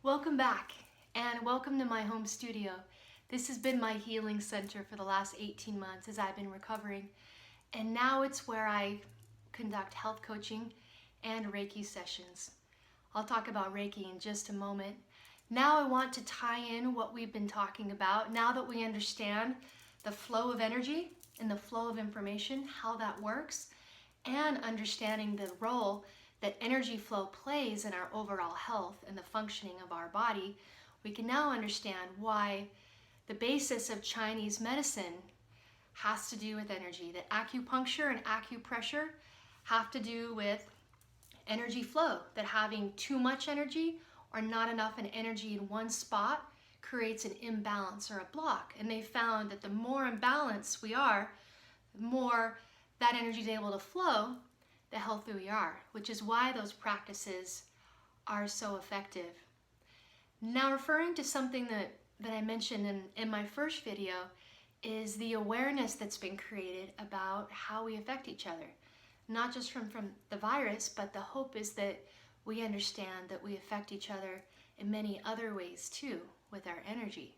Welcome back and welcome to my home studio. This has been my healing center for the last 18 months as I've been recovering, and now it's where I conduct health coaching and Reiki sessions. I'll talk about Reiki in just a moment. Now I want to tie in what we've been talking about now that we understand the flow of energy and the flow of information, how that works, and understanding the role that energy flow plays in our overall health and the functioning of our body. We can now understand why the basis of Chinese medicine has to do with energy, that acupuncture and acupressure have to do with energy flow, that having too much energy or not enough energy in one spot creates an imbalance or a block. And they found that the more imbalanced we are, the more that energy is able to flow, the healthier we are, which is why those practices are so effective. Now, referring to something that I mentioned in my first video is the awareness that's been created about how we affect each other. Not just from the virus, but the hope is that we understand that we affect each other in many other ways too, with our energy.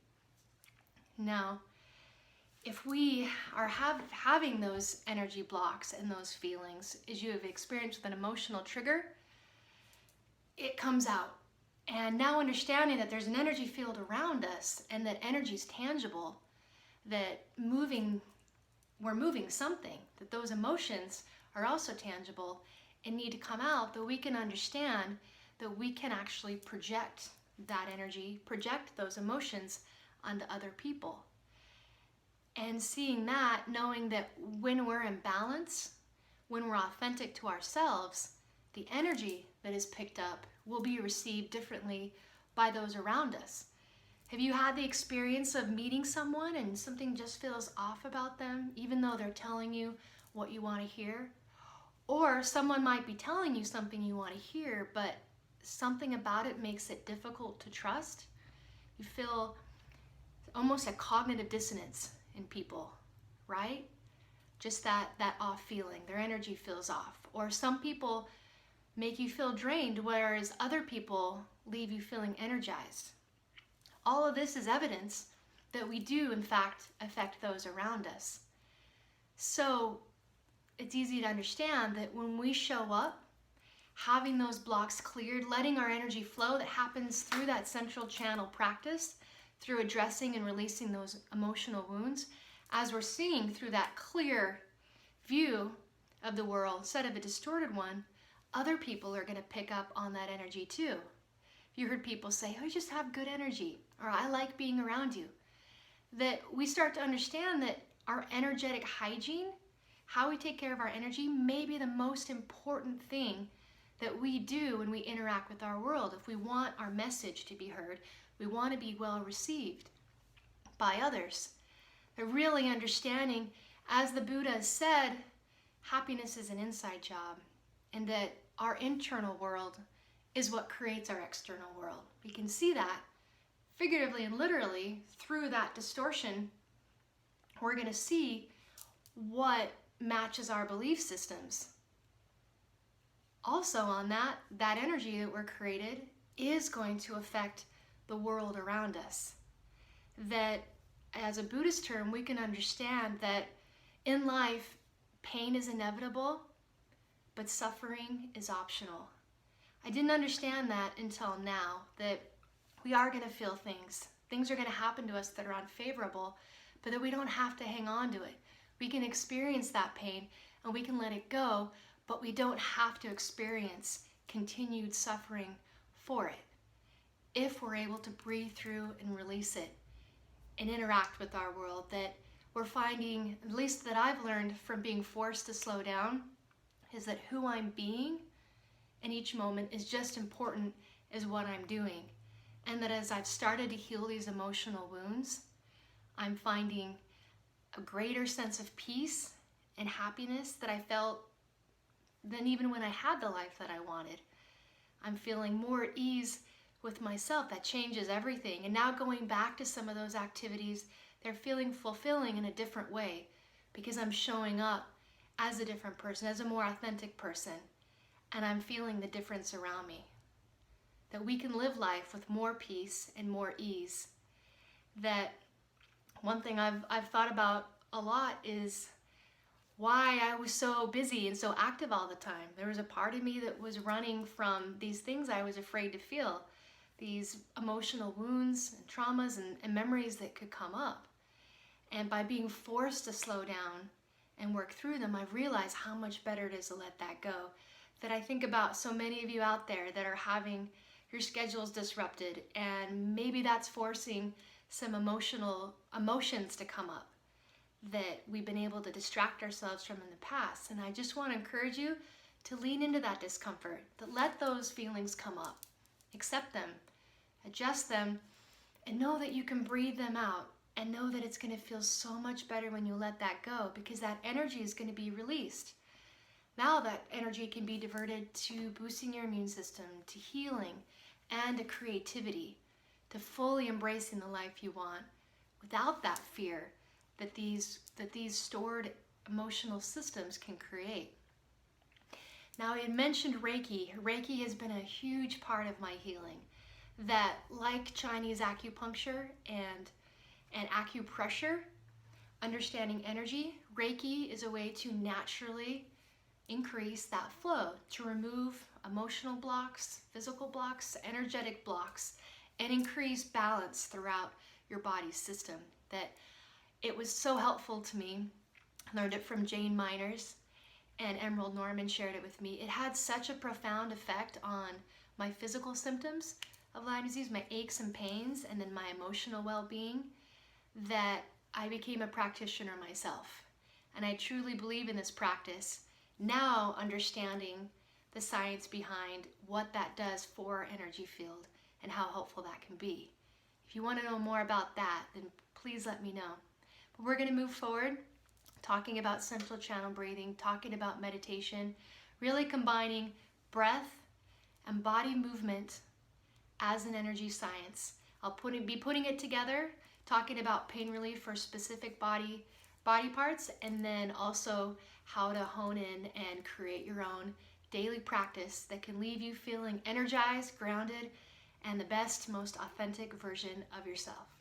Now, if we are having those energy blocks and those feelings, as you have experienced with an emotional trigger, it comes out. And now understanding that there's an energy field around us and that energy is tangible, that we're moving something, that those emotions are also tangible and need to come out, that we can understand that we can actually project that energy, project those emotions onto other people. And seeing that, knowing that when we're in balance, when we're authentic to ourselves, the energy that is picked up will be received differently by those around us. Have you had the experience of meeting someone and something just feels off about them, even though they're telling you what you want to hear? Or someone might be telling you something you want to hear, but something about it makes it difficult to trust? You feel almost a cognitive dissonance in people, right? Just that off feeling, their energy feels off. Or some people make you feel drained, whereas other people leave you feeling energized. All of this is evidence that we do, in fact, affect those around us. So it's easy to understand that when we show up, having those blocks cleared, letting our energy flow, that happens through that central channel practice, through addressing and releasing those emotional wounds, as we're seeing through that clear view of the world instead of a distorted one, other people are going to pick up on that energy too. You heard people say, oh, you just have good energy, or I like being around you. That we start to understand that our energetic hygiene, how we take care of our energy, may be the most important thing that we do when we interact with our world. If we want our message to be heard, we want to be well received by others. They're really understanding, as the Buddha said, happiness is an inside job, and that our internal world is what creates our external world. We can see that figuratively and literally through that distortion. We're going to see what matches our belief systems. Also on that energy that we're created is going to affect the world around us. That as a Buddhist term, we can understand that in life, pain is inevitable, but suffering is optional. I didn't understand that until now, that we are going to feel things. Things are going to happen to us that are unfavorable, but that we don't have to hang on to it. We can experience that pain and we can let it go, but we don't have to experience continued suffering for it, if we're able to breathe through and release it and interact with our world. That we're finding, at least that I've learned from being forced to slow down, is that who I'm being in each moment is just important as what I'm doing. And that as I've started to heal these emotional wounds, I'm finding a greater sense of peace and happiness that I felt than even when I had the life that I wanted. I'm feeling more at ease with myself. That changes everything. And now going back to some of those activities, they're feeling fulfilling in a different way because I'm showing up as a different person, as a more authentic person, and I'm feeling the difference around me. that we can live life with more peace and more ease. That one thing I've thought about a lot is why I was so busy and so active all the time. There was a part of me that was running from these things I was afraid to feel, these emotional wounds and traumas and memories that could come up. And by being forced to slow down and work through them, I've realized how much better it is to let that go. That I think about so many of you out there that are having your schedules disrupted, and maybe that's forcing some emotions to come up that we've been able to distract ourselves from in the past. And I just want to encourage you to lean into that discomfort, to let those feelings come up, accept them, adjust them, and know that you can breathe them out, and know that it's going to feel so much better when you let that go, because that energy is going to be released. Now that energy can be diverted to boosting your immune system, to healing, and to creativity, to fully embracing the life you want without that fear that these stored emotional systems can create. Now, I had mentioned Reiki. Reiki has been a huge part of my healing. That, like Chinese acupuncture and acupressure, understanding energy, Reiki is a way to naturally increase that flow, to remove emotional blocks, physical blocks, energetic blocks, and increase balance throughout your body's system. That it was so helpful to me. I learned it from Jane Miners, and Emerald Norman shared it with me. It had such a profound effect on my physical symptoms of Lyme disease, my aches and pains, and then my emotional well-being, that I became a practitioner myself. And I truly believe in this practice, now understanding the science behind what that does for our energy field and how helpful that can be. If you want to know more about that, then please let me know. But we're going to move forward talking about central channel breathing, talking about meditation, really combining breath and body movement as an energy science. I'll be putting it together, talking about pain relief for specific body parts, and then also how to hone in and create your own daily practice that can leave you feeling energized, grounded, and the best, most authentic version of yourself.